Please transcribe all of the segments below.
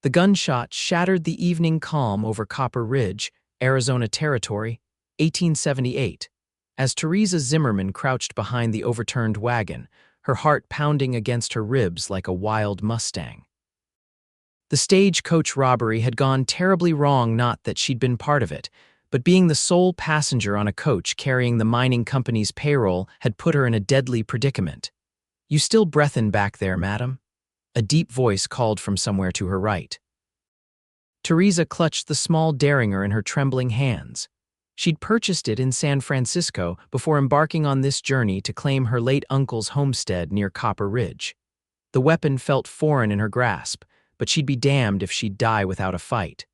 The gunshot shattered the evening calm over Copper Ridge, Arizona Territory, 1878, as Theresa Zimmerman crouched behind the overturned wagon, her heart pounding against her ribs like a wild Mustang. The stagecoach robbery had gone terribly wrong, not that she'd been part of it, but being the sole passenger on a coach carrying the mining company's payroll had put her in a deadly predicament. "You still breathin' back there, madam?" A deep voice called from somewhere to her right. Theresa clutched the small derringer in her trembling hands. She'd purchased it in San Francisco before embarking on this journey to claim her late uncle's homestead near Copper Ridge. The weapon felt foreign in her grasp, but she'd be damned if she'd die without a fight.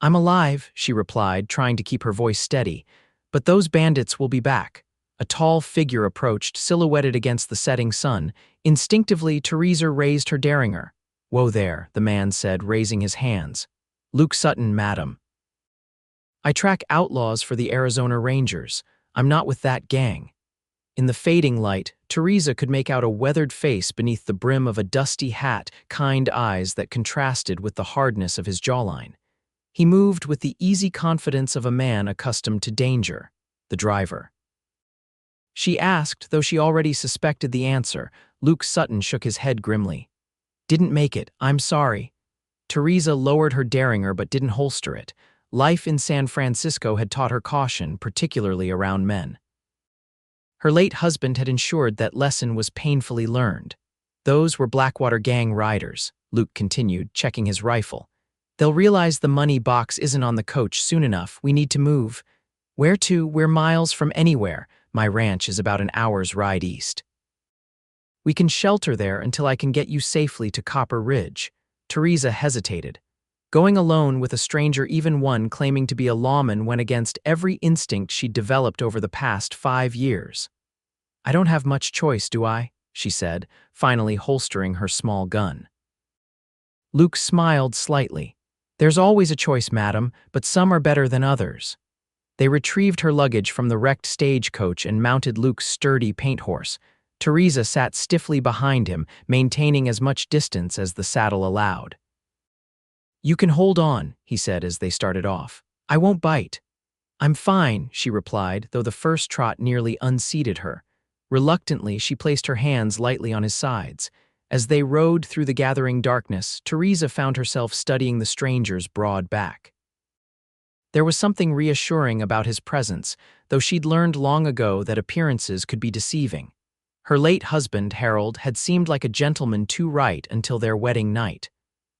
"I'm alive," she replied, trying to keep her voice steady, "but those bandits will be back." A tall figure approached, silhouetted against the setting sun. Instinctively, Theresa raised her derringer. "Whoa there," the man said, raising his hands. "Luke Sutton, madam. I track outlaws for the Arizona Rangers. I'm not with that gang." In the fading light, Theresa could make out a weathered face beneath the brim of a dusty hat, kind eyes that contrasted with the hardness of his jawline. He moved with the easy confidence of a man accustomed to danger. "The driver?" she asked, though she already suspected the answer. Luke Sutton shook his head grimly. "Didn't make it, I'm sorry." Theresa lowered her derringer but didn't holster it. Life in San Francisco had taught her caution, particularly around men. Her late husband had ensured that lesson was painfully learned. "Those were Blackwater gang riders," Luke continued, checking his rifle. "They'll realize the money box isn't on the coach soon enough. We need to move." "Where to? We're miles from anywhere. My ranch is about an hour's ride east." "We can shelter there until I can get you safely to Copper Ridge." Theresa hesitated. Going alone with a stranger, even one claiming to be a lawman, went against every instinct she'd developed over the past 5 years. "I don't have much choice, do I?" she said, finally holstering her small gun. Luke smiled slightly. "There's always a choice, madam, but some are better than others." They retrieved her luggage from the wrecked stagecoach and mounted Luke's sturdy paint horse. Theresa sat stiffly behind him, maintaining as much distance as the saddle allowed. "You can hold on," he said as they started off. "I won't bite." "I'm fine," she replied, though the first trot nearly unseated her. Reluctantly, she placed her hands lightly on his sides. As they rode through the gathering darkness, Theresa found herself studying the stranger's broad back. There was something reassuring about his presence, though she'd learned long ago that appearances could be deceiving. Her late husband, Harold, had seemed like a gentleman too right until their wedding night.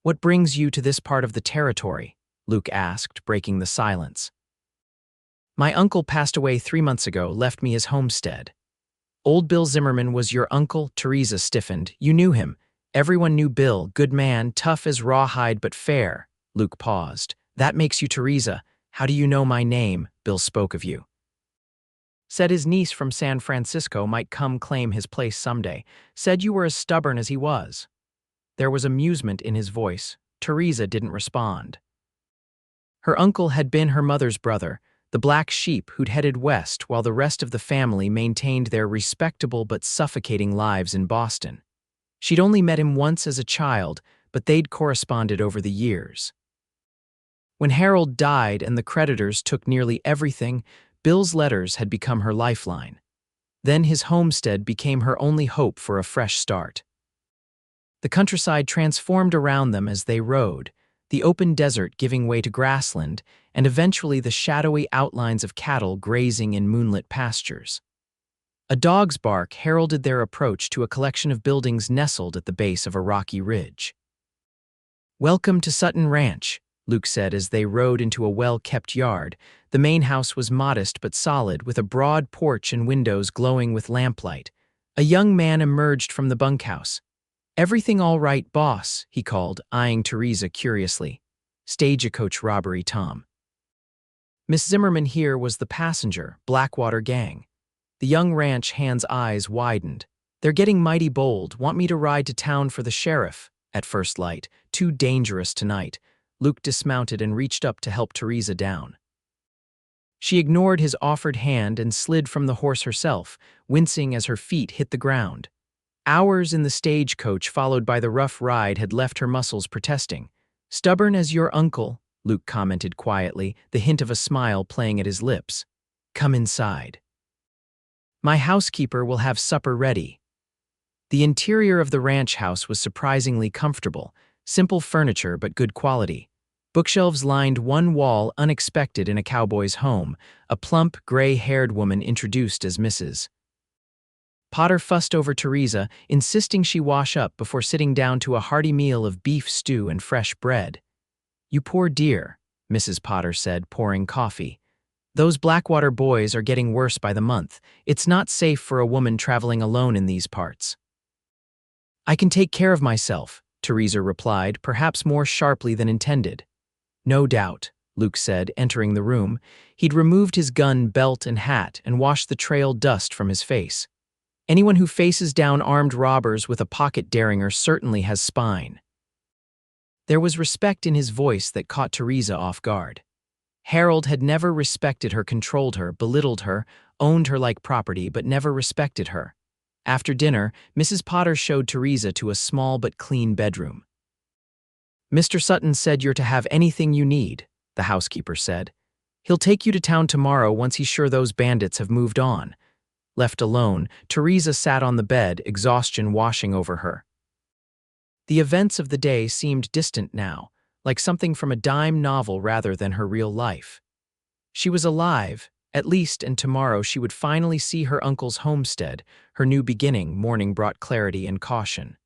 "What brings you to this part of the territory?" Luke asked, breaking the silence. "My uncle passed away 3 months ago, left me his homestead." "Old Bill Zimmerman was your uncle?" Theresa stiffened. "You knew him." "Everyone knew Bill. Good man, tough as rawhide but fair." Luke paused. "That makes you Theresa. How do you know my name?" "Bill spoke of you. Said his niece from San Francisco might come claim his place someday. Said you were as stubborn as he was." There was amusement in his voice. Theresa didn't respond. Her uncle had been her mother's brother, the black sheep who'd headed west while the rest of the family maintained their respectable but suffocating lives in Boston. She'd only met him once as a child, but they'd corresponded over the years. When Harold died and the creditors took nearly everything, Bill's letters had become her lifeline. Then his homestead became her only hope for a fresh start. The countryside transformed around them as they rode, the open desert giving way to grassland, and eventually the shadowy outlines of cattle grazing in moonlit pastures. A dog's bark heralded their approach to a collection of buildings nestled at the base of a rocky ridge. "Welcome to Sutton Ranch," Luke said as they rode into a well-kept yard. The main house was modest but solid, with a broad porch and windows glowing with lamplight. A young man emerged from the bunkhouse. "Everything all right, boss?" he called, eyeing Theresa curiously. "Stagecoach robbery, Tom." Miss Zimmerman here was the passenger, Blackwater gang. The young ranch hand's eyes widened. "They're getting mighty bold, want me to ride to town for the sheriff." At first light, "Too dangerous tonight." Luke dismounted and reached up to help Theresa down. She ignored his offered hand and slid from the horse herself, wincing as her feet hit the ground. Hours in the stagecoach followed by the rough ride had left her muscles protesting. "Stubborn as your uncle," Luke commented quietly, the hint of a smile playing at his lips. "Come inside. My housekeeper will have supper ready." The interior of the ranch house was surprisingly comfortable, simple furniture but good quality. Bookshelves lined one wall, unexpected in a cowboy's home. A plump, gray-haired woman introduced as Mrs. Potter fussed over Theresa, insisting she wash up before sitting down to a hearty meal of beef stew and fresh bread. "You poor dear," Mrs. Potter said, pouring coffee. "Those Blackwater boys are getting worse by the month. It's not safe for a woman traveling alone in these parts." "I can take care of myself," Theresa replied, perhaps more sharply than intended. "No doubt," Luke said, entering the room. He'd removed his gun, belt, and hat and washed the trail dust from his face. "Anyone who faces down armed robbers with a pocket derringer certainly has spine." There was respect in his voice that caught Theresa off guard. Harold had never respected her, controlled her, belittled her, owned her like property, but never respected her. After dinner, Mrs. Potter showed Theresa to a small but clean bedroom. "Mr. Sutton said you're to have anything you need," the housekeeper said. "He'll take you to town tomorrow once he's sure those bandits have moved on." Left alone, Theresa sat on the bed, exhaustion washing over her. The events of the day seemed distant now, like something from a dime novel rather than her real life. She was alive, at least, and tomorrow she would finally see her uncle's homestead. Her new beginning. Morning brought clarity and caution.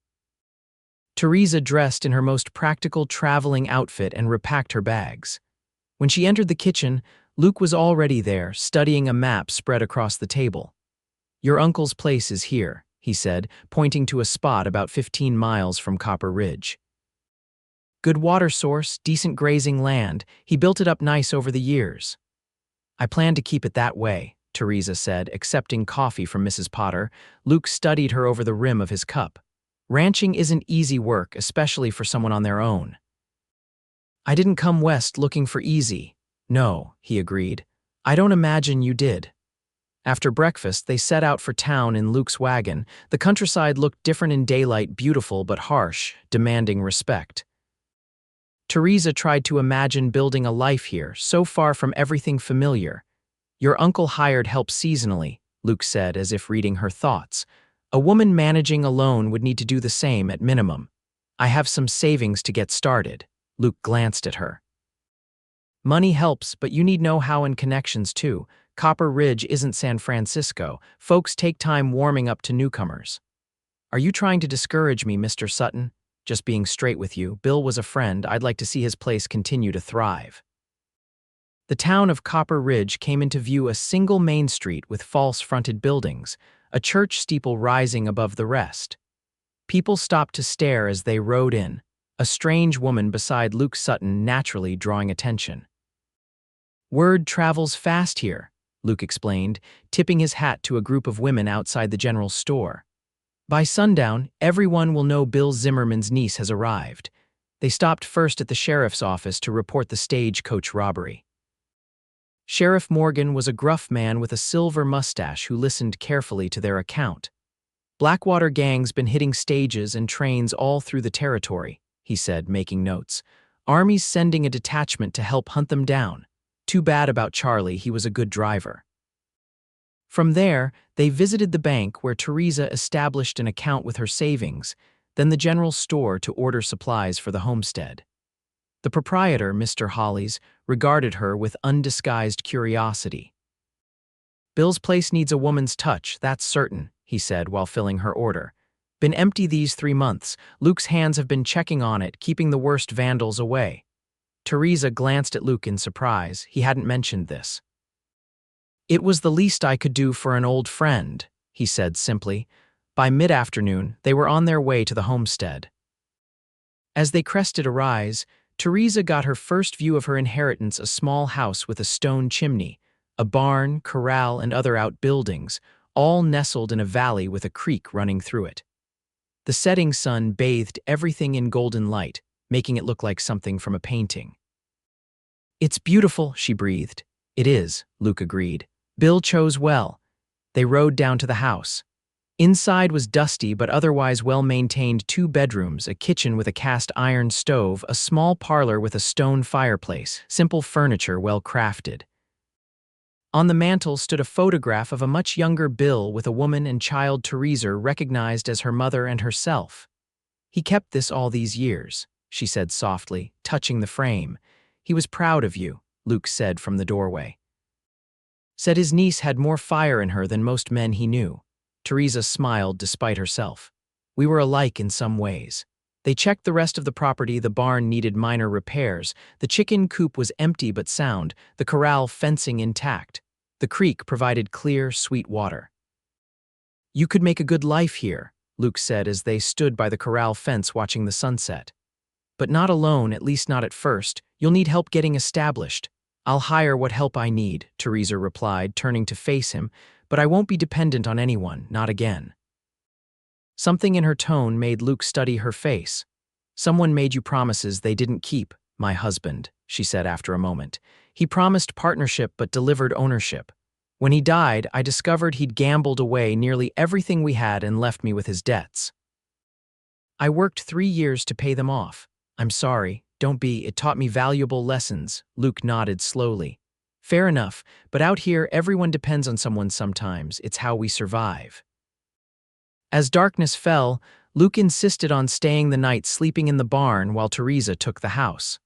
Theresa dressed in her most practical traveling outfit and repacked her bags. When she entered the kitchen, Luke was already there, studying a map spread across the table. "Your uncle's place is here," he said, pointing to a spot about 15 miles from Copper Ridge. "Good water source, decent grazing land. He built it up nice over the years." "I plan to keep it that way," Theresa said, accepting coffee from Mrs. Potter. Luke studied her over the rim of his cup. "Ranching isn't easy work, especially for someone on their own." "I didn't come west looking for easy." "No," he agreed. "I don't imagine you did." After breakfast, they set out for town in Luke's wagon. The countryside looked different in daylight, beautiful but harsh, demanding respect. Theresa tried to imagine building a life here, so far from everything familiar. "Your uncle hired help seasonally," Luke said, as if reading her thoughts. "A woman managing alone would need to do the same at minimum. I have some savings to get started." Luke glanced at her. "Money helps, but you need know-how and connections too. Copper Ridge isn't San Francisco. Folks take time warming up to newcomers." "Are you trying to discourage me, Mr. Sutton?" "Just being straight with you. Bill was a friend. I'd like to see his place continue to thrive." The town of Copper Ridge came into view, a single main street with false-fronted buildings, a church steeple rising above the rest. People stopped to stare as they rode in, a strange woman beside Luke Sutton naturally drawing attention. "Word travels fast here," Luke explained, tipping his hat to a group of women outside the general store. "By sundown, everyone will know Bill Zimmerman's niece has arrived." They stopped first at the sheriff's office to report the stagecoach robbery. Sheriff Morgan was a gruff man with a silver mustache who listened carefully to their account. "Blackwater gang's been hitting stages and trains all through the territory," he said, making notes. "Army's sending a detachment to help hunt them down. Too bad about Charlie, he was a good driver." From there, they visited the bank where Theresa established an account with her savings, then the general store to order supplies for the homestead. The proprietor, Mr. Hollies, regarded her with undisguised curiosity. "Bill's place needs a woman's touch, that's certain," he said while filling her order. "Been empty these 3 months. Luke's hands have been checking on it, keeping the worst vandals away." Theresa glanced at Luke in surprise. He hadn't mentioned this. "It was the least I could do for an old friend," he said simply. By mid-afternoon, they were on their way to the homestead. As they crested a rise, Theresa got her first view of her inheritance, a small house with a stone chimney, a barn, corral, and other outbuildings, all nestled in a valley with a creek running through it. The setting sun bathed everything in golden light, making it look like something from a painting. "It's beautiful," she breathed. "It is," Luke agreed. "Bill chose well." They rode down to the house. Inside was dusty but otherwise well-maintained 2 bedrooms, a kitchen with a cast-iron stove, a small parlor with a stone fireplace, simple furniture well-crafted. On the mantel stood a photograph of a much younger Bill with a woman and child Theresa recognized as her mother and herself. "He kept this all these years," she said softly, touching the frame. "He was proud of you," Luke said from the doorway. Said his niece had more fire in her than most men he knew. Theresa smiled despite herself. "We were alike in some ways." They checked the rest of the property. The barn needed minor repairs. The chicken coop was empty but sound, the corral fencing intact. The creek provided clear, sweet water. "You could make a good life here," Luke said as they stood by the corral fence watching the sunset. "But not alone, at least not at first. You'll need help getting established." "I'll hire what help I need," Theresa replied, turning to face him, "but I won't be dependent on anyone, not again." Something in her tone made Luke study her face. "Someone made you promises they didn't keep, my husband," she said after a moment. "He promised partnership but delivered ownership. When he died, I discovered he'd gambled away nearly everything we had and left me with his debts. I worked 3 years to pay them off. I'm sorry, don't be, it taught me valuable lessons." Luke nodded slowly. "Fair enough, but out here everyone depends on someone sometimes. It's how we survive." As darkness fell, Luke insisted on staying the night sleeping in the barn while Theresa took the house.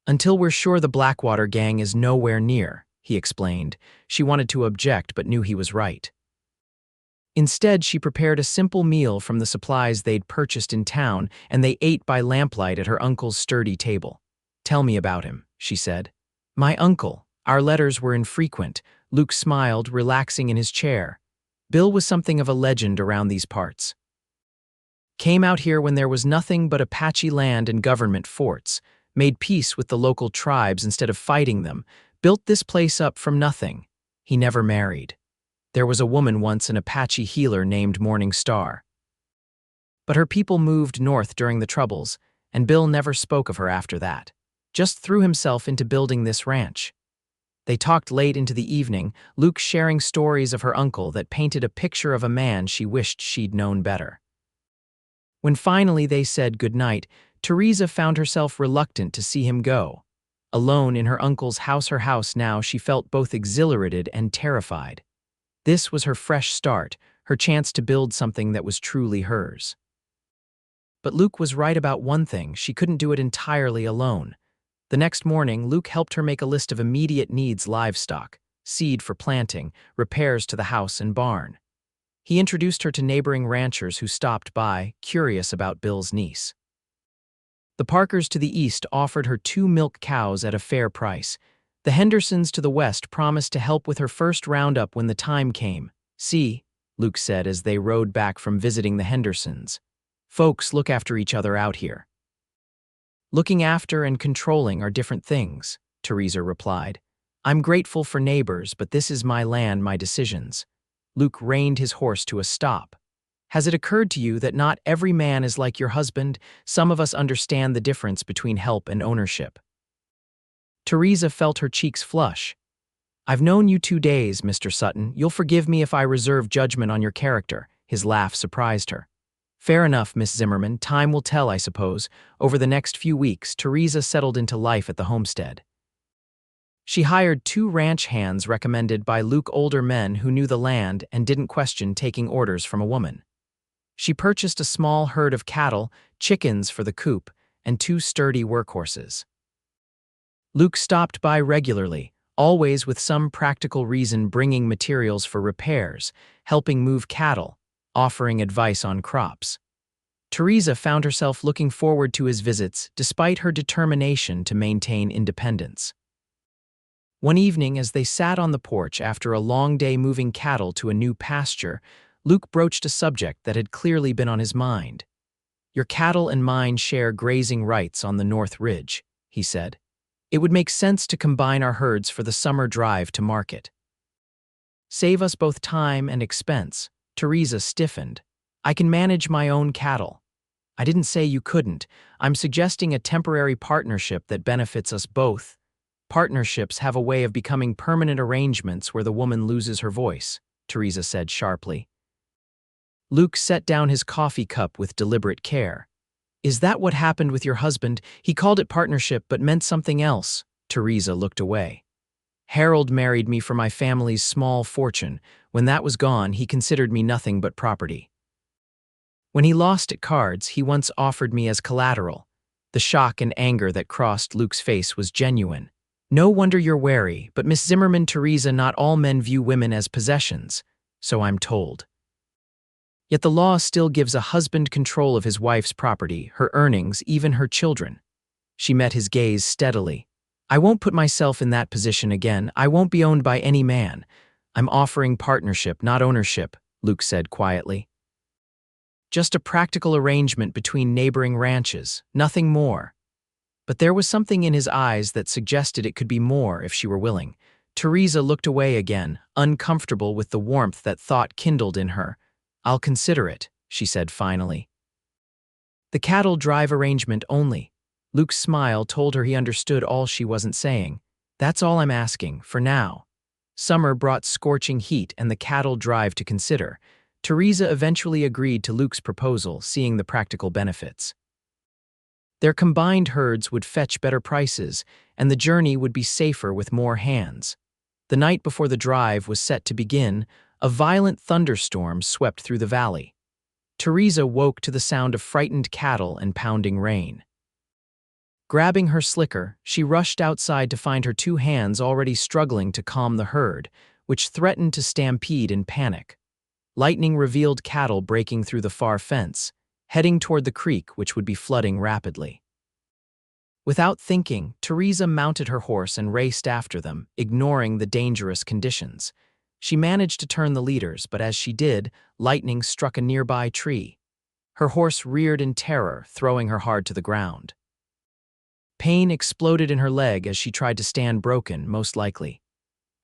"Until we're sure the Blackwater gang is nowhere near," he explained. She wanted to object but knew he was right. Instead, she prepared a simple meal from the supplies they'd purchased in town, and they ate by lamplight at her uncle's sturdy table. "Tell me about him," she said. "My uncle. Our letters were infrequent." Luke smiled, relaxing in his chair. "Bill was something of a legend around these parts. Came out here when there was nothing but Apache land and government forts, made peace with the local tribes instead of fighting them, built this place up from nothing. He never married. There was a woman once, an Apache healer named Morning Star. But her people moved north during the Troubles, and Bill never spoke of her after that. Just threw himself into building this ranch." They talked late into the evening, Luke sharing stories of her uncle that painted a picture of a man she wished she'd known better. When finally they said goodnight, Theresa found herself reluctant to see him go. Alone in her uncle's house, her house now, she felt both exhilarated and terrified. This was her fresh start, her chance to build something that was truly hers. But Luke was right about one thing: she couldn't do it entirely alone. The next morning, Luke helped her make a list of immediate needs: livestock, seed for planting, repairs to the house and barn. He introduced her to neighboring ranchers who stopped by, curious about Bill's niece. The Parkers to the east offered her 2 milk cows at a fair price. The Hendersons to the west promised to help with her first roundup when the time came. "See," Luke said as they rode back from visiting the Hendersons. "Folks look after each other out here." "Looking after and controlling are different things," Theresa replied. "I'm grateful for neighbors, but this is my land, my decisions." Luke reined his horse to a stop. "Has it occurred to you that not every man is like your husband? Some of us understand the difference between help and ownership." Theresa felt her cheeks flush. "I've known you 2 days, Mr. Sutton. You'll forgive me if I reserve judgment on your character." His laugh surprised her. "Fair enough, Miss Zimmerman. Time will tell, I suppose." Over the next few weeks, Theresa settled into life at the homestead. She hired 2 ranch hands recommended by Luke, older men who knew the land and didn't question taking orders from a woman. She purchased a small herd of cattle, chickens for the coop, and 2 sturdy workhorses. Luke stopped by regularly, always with some practical reason, bringing materials for repairs, helping move cattle, offering advice on crops. Theresa found herself looking forward to his visits despite her determination to maintain independence. One evening, as they sat on the porch after a long day moving cattle to a new pasture, Luke broached a subject that had clearly been on his mind. "Your cattle and mine share grazing rights on the North Ridge," he said. "It would make sense to combine our herds for the summer drive to market. Save us both time and expense." Theresa stiffened. "I can manage my own cattle." "I didn't say you couldn't. I'm suggesting a temporary partnership that benefits us both." "Partnerships have a way of becoming permanent arrangements where the woman loses her voice," Theresa said sharply. Luke set down his coffee cup with deliberate care. Is that what happened with your husband? He called it partnership but meant something else. Theresa looked away. Harold married me for my family's small fortune. When that was gone, he considered me nothing but property. When he lost at cards, he once offered me as collateral. The shock and anger that crossed Luke's face was genuine. No wonder you're wary, but Miss Zimmerman, Theresa, not all men view women as possessions, so I'm told. Yet the law still gives a husband control of his wife's property, her earnings, even her children. She met his gaze steadily. I won't put myself in that position again. I won't be owned by any man. I'm offering partnership, not ownership, Luke said quietly. Just a practical arrangement between neighboring ranches, nothing more. But there was something in his eyes that suggested it could be more if she were willing. Theresa looked away again, uncomfortable with the warmth that thought kindled in her. I'll consider it, she said finally. The cattle drive arrangement only. Luke's smile told her he understood all she wasn't saying. That's all I'm asking, for now. Summer brought scorching heat and the cattle drive to consider. Theresa eventually agreed to Luke's proposal, seeing the practical benefits. Their combined herds would fetch better prices, and the journey would be safer with more hands. The night before the drive was set to begin, a violent thunderstorm swept through the valley. Theresa woke to the sound of frightened cattle and pounding rain. Grabbing her slicker, she rushed outside to find her two hands already struggling to calm the herd, which threatened to stampede in panic. Lightning revealed cattle breaking through the far fence, heading toward the creek which would be flooding rapidly. Without thinking, Theresa mounted her horse and raced after them, ignoring the dangerous conditions. She managed to turn the leaders, but as she did, lightning struck a nearby tree. Her horse reared in terror, throwing her hard to the ground. Pain exploded in her leg as she tried to stand broken, most likely.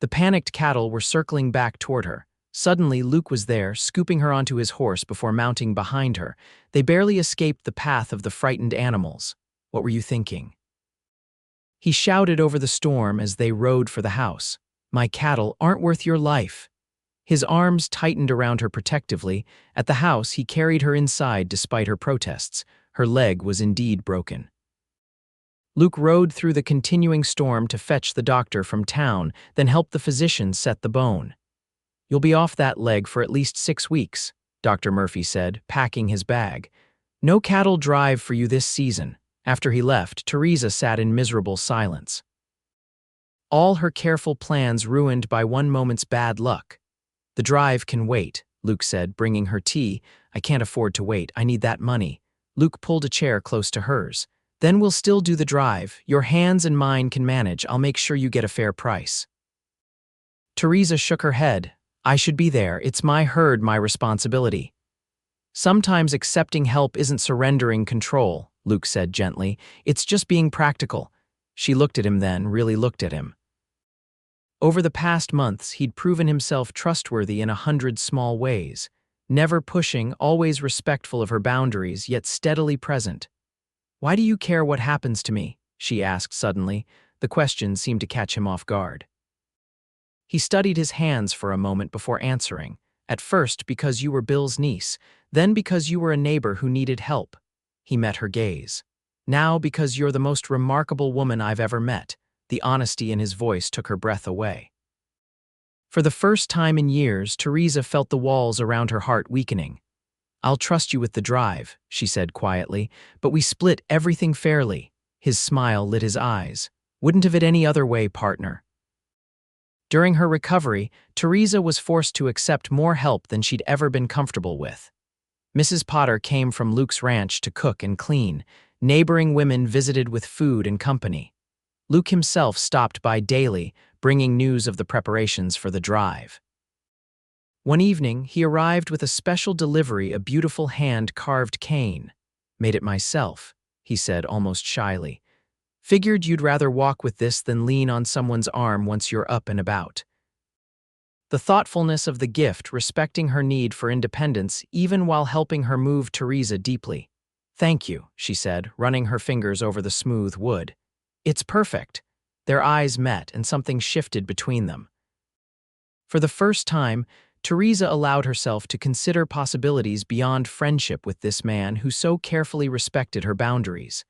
The panicked cattle were circling back toward her. Suddenly, Luke was there, scooping her onto his horse before mounting behind her. They barely escaped the path of the frightened animals. What were you thinking? He shouted over the storm as they rode for the house. My cattle aren't worth your life. His arms tightened around her protectively. At the house, he carried her inside despite her protests. Her leg was indeed broken. Luke rode through the continuing storm to fetch the doctor from town, then help the physician set the bone. You'll be off that leg for at least 6 weeks, Dr. Murphy said, packing his bag. No cattle drive for you this season. After he left, Theresa sat in miserable silence. All her careful plans ruined by one moment's bad luck. The drive can wait, Luke said, bringing her tea. I can't afford to wait. I need that money. Luke pulled a chair close to hers. Then we'll still do the drive. Your hands and mine can manage. I'll make sure you get a fair price. Theresa shook her head. I should be there. It's my herd, my responsibility. Sometimes accepting help isn't surrendering control, Luke said gently. It's just being practical. She looked at him then, really looked at him. Over the past months, he'd proven himself trustworthy in 100 small ways. Never pushing, always respectful of her boundaries, yet steadily present. Why do you care what happens to me? She asked suddenly. The question seemed to catch him off guard. He studied his hands for a moment before answering. At first because you were Bill's niece, then because you were a neighbor who needed help. He met her gaze. Now because you're the most remarkable woman I've ever met. The honesty in his voice took her breath away. For the first time in years, Theresa felt the walls around her heart weakening. I'll trust you with the drive, she said quietly, but we split everything fairly. His smile lit his eyes. Wouldn't have it any other way, partner. During her recovery, Theresa was forced to accept more help than she'd ever been comfortable with. Mrs. Potter came from Luke's ranch to cook and clean. Neighboring women visited with food and company. Luke himself stopped by daily, bringing news of the preparations for the drive. One evening, he arrived with a special delivery, a beautiful hand-carved cane. Made it myself, he said almost shyly. Figured you'd rather walk with this than lean on someone's arm once you're up and about. The thoughtfulness of the gift, respecting her need for independence even while helping her moved Theresa deeply. Thank you, she said, running her fingers over the smooth wood. It's perfect. Their eyes met and something shifted between them. For the first time, Theresa allowed herself to consider possibilities beyond friendship with this man who so carefully respected her boundaries.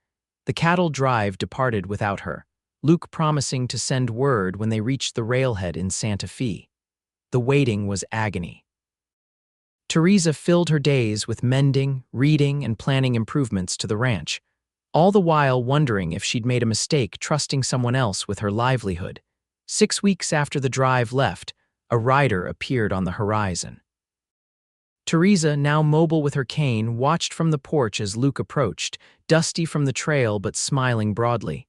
The cattle drive departed without her, Luke promising to send word when they reached the railhead in Santa Fe. The waiting was agony. Theresa filled her days with mending, reading, and planning improvements to the ranch, all the while wondering if she'd made a mistake trusting someone else with her livelihood. 6 weeks after the drive left, a rider appeared on the horizon. Theresa, now mobile with her cane, watched from the porch as Luke approached, dusty from the trail but smiling broadly.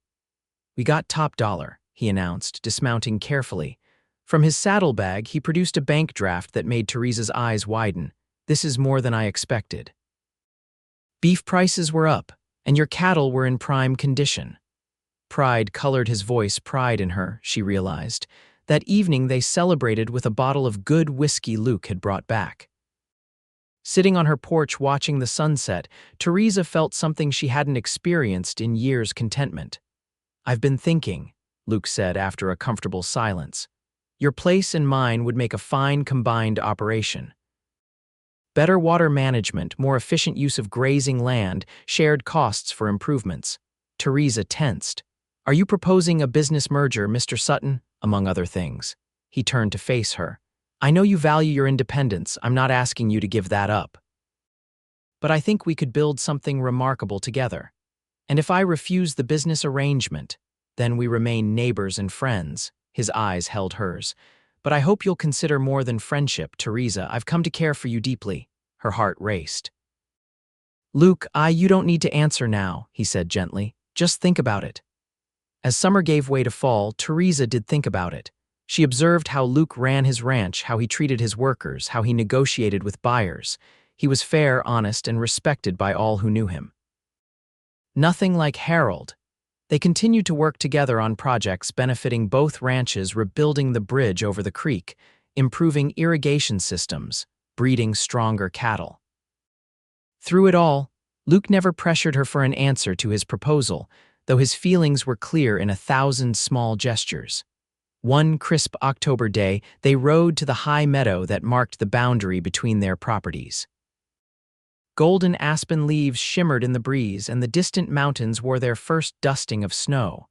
"We got top dollar," he announced, dismounting carefully. From his saddlebag, he produced a bank draft that made Theresa's eyes widen. "This is more than I expected. Beef prices were up, and your cattle were in prime condition." Pride colored his voice, pride in her, she realized. That evening they celebrated with a bottle of good whiskey Luke had brought back. Sitting on her porch watching the sunset, Theresa felt something she hadn't experienced in years: contentment. "I've been thinking," Luke said after a comfortable silence. "Your place and mine would make a fine combined operation. Better water management, more efficient use of grazing land, shared costs for improvements." Theresa tensed. "Are you proposing a business merger, Mr. Sutton?" Among other things. He turned to face her. "I know you value your independence. I'm not asking you to give that up. But I think we could build something remarkable together. And if I refuse the business arrangement, then we remain neighbors and friends." His eyes held hers. "But I hope you'll consider more than friendship, Theresa. I've come to care for you deeply." Her heart raced. "Luke, you don't need to answer now," he said gently. "Just think about it." As summer gave way to fall, Theresa did think about it. She observed how Luke ran his ranch, how he treated his workers, how he negotiated with buyers. He was fair, honest, and respected by all who knew him. Nothing like Harold. They continued to work together on projects benefiting both ranches, rebuilding the bridge over the creek, improving irrigation systems, breeding stronger cattle. Through it all, Luke never pressured her for an answer to his proposal, though his feelings were clear in 1,000 small gestures. One crisp October day, they rode to the high meadow that marked the boundary between their properties. Golden aspen leaves shimmered in the breeze, and the distant mountains wore their first dusting of snow.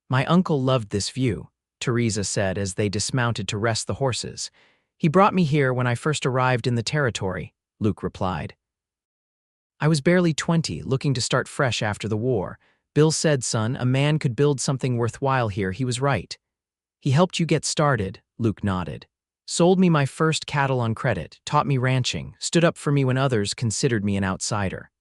"My uncle loved this view," Theresa said as they dismounted to rest the horses. "He brought me here when I first arrived in the territory," Luke replied. "I was barely 20, looking to start fresh after the war. Bill said, 'Son, a man could build something worthwhile here.' He was right." "He helped you get started," Luke nodded. "Sold me my first cattle on credit, taught me ranching, stood up for me when others considered me an outsider."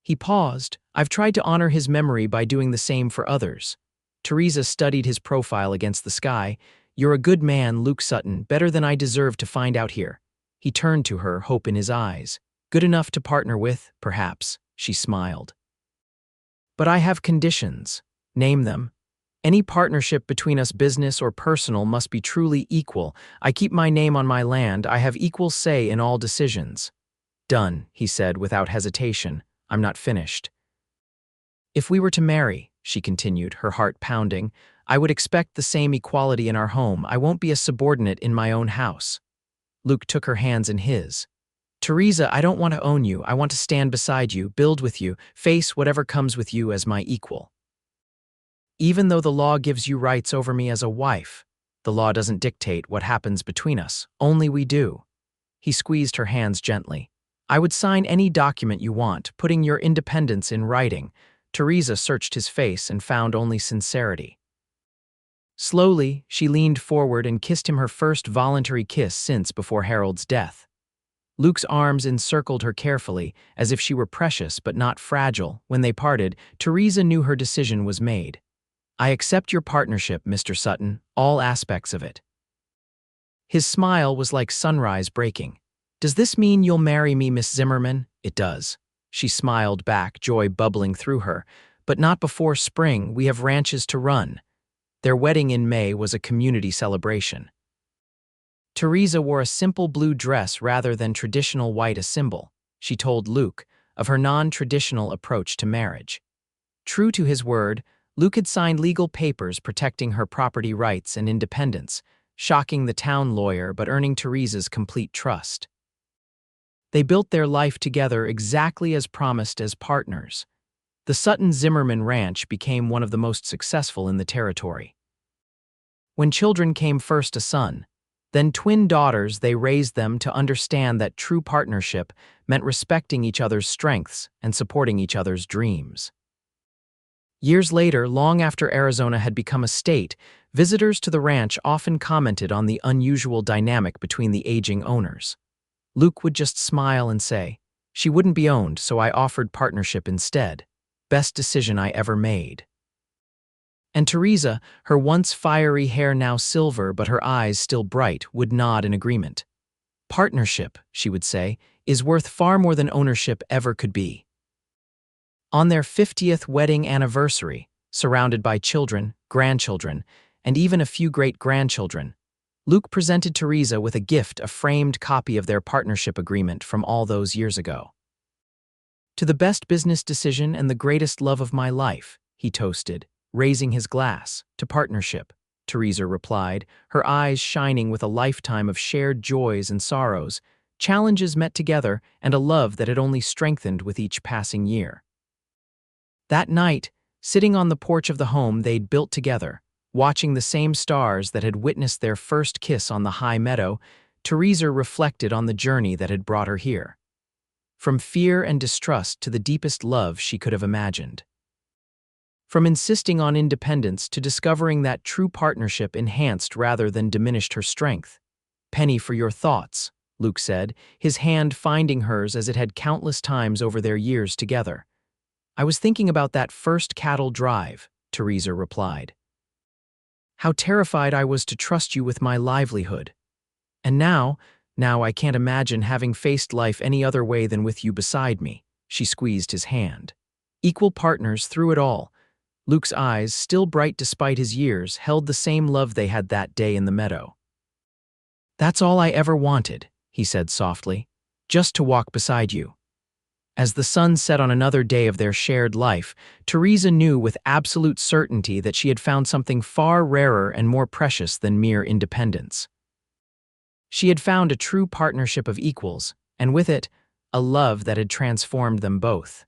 He paused. "I've tried to honor his memory by doing the same for others." Theresa studied his profile against the sky. "You're a good man, Luke Sutton, better than I deserve to find out here." He turned to her, hope in his eyes. "Good enough to partner with, perhaps," she smiled. "But I have conditions." "Name them." "Any partnership between us, business or personal, must be truly equal. I keep my name on my land. I have equal say in all decisions." "Done," he said without hesitation. "I'm not finished." "If we were to marry," she continued, her heart pounding, "I would expect the same equality in our home. I won't be a subordinate in my own house." Luke took her hands in his. "Theresa, I don't want to own you. I want to stand beside you, build with you, face whatever comes with you as my equal. Even though the law gives you rights over me as a wife, the law doesn't dictate what happens between us. Only we do." He squeezed her hands gently. "I would sign any document you want, putting your independence in writing." Theresa searched his face and found only sincerity. Slowly, she leaned forward and kissed him, her first voluntary kiss since before Harold's death. Luke's arms encircled her carefully, as if she were precious but not fragile. When they parted, Theresa knew her decision was made. "I accept your partnership, Mr. Sutton, all aspects of it." His smile was like sunrise breaking. "Does this mean you'll marry me, Miss Zimmerman?" "It does." She smiled back, joy bubbling through her. "But not before spring. We have ranches to run." Their wedding in May was a community celebration. Theresa wore a simple blue dress rather than traditional white, a symbol, she told Luke, of her non-traditional approach to marriage. True to his word, Luke had signed legal papers protecting her property rights and independence, shocking the town lawyer but earning Theresa's complete trust. They built their life together exactly as promised as partners. The Sutton Zimmerman Ranch became one of the most successful in the territory. When children came first a son, then twin daughters, they raised them to understand that true partnership meant respecting each other's strengths and supporting each other's dreams. Years later, long after Arizona had become a state, visitors to the ranch often commented on the unusual dynamic between the aging owners. Luke would just smile and say, "She wouldn't be owned, so I offered partnership instead. Best decision I ever made." And Theresa, her once fiery hair now silver but her eyes still bright, would nod in agreement. "Partnership," she would say, "is worth far more than ownership ever could be." On their 50th wedding anniversary, surrounded by children, grandchildren, and even a few great-grandchildren, Luke presented Theresa with a gift, a framed copy of their partnership agreement from all those years ago. "To the best business decision and the greatest love of my life," he toasted, raising his glass. "To partnership," Theresa replied, her eyes shining with a lifetime of shared joys and sorrows, challenges met together, and a love that had only strengthened with each passing year. That night, sitting on the porch of the home they'd built together, watching the same stars that had witnessed their first kiss on the high meadow, Theresa reflected on the journey that had brought her here. From fear and distrust to the deepest love she could have imagined. From insisting on independence to discovering that true partnership enhanced rather than diminished her strength. "Penny for your thoughts," Luke said, his hand finding hers as it had countless times over their years together. "I was thinking about that first cattle drive," Theresa replied. "How terrified I was to trust you with my livelihood. And now I can't imagine having faced life any other way than with you beside me." She squeezed his hand. Equal partners through it all. Luke's eyes, still bright despite his years, held the same love they had that day in the meadow. "That's all I ever wanted," he said softly, "just to walk beside you." As the sun set on another day of their shared life, Theresa knew with absolute certainty that she had found something far rarer and more precious than mere independence. She had found a true partnership of equals, and with it, a love that had transformed them both.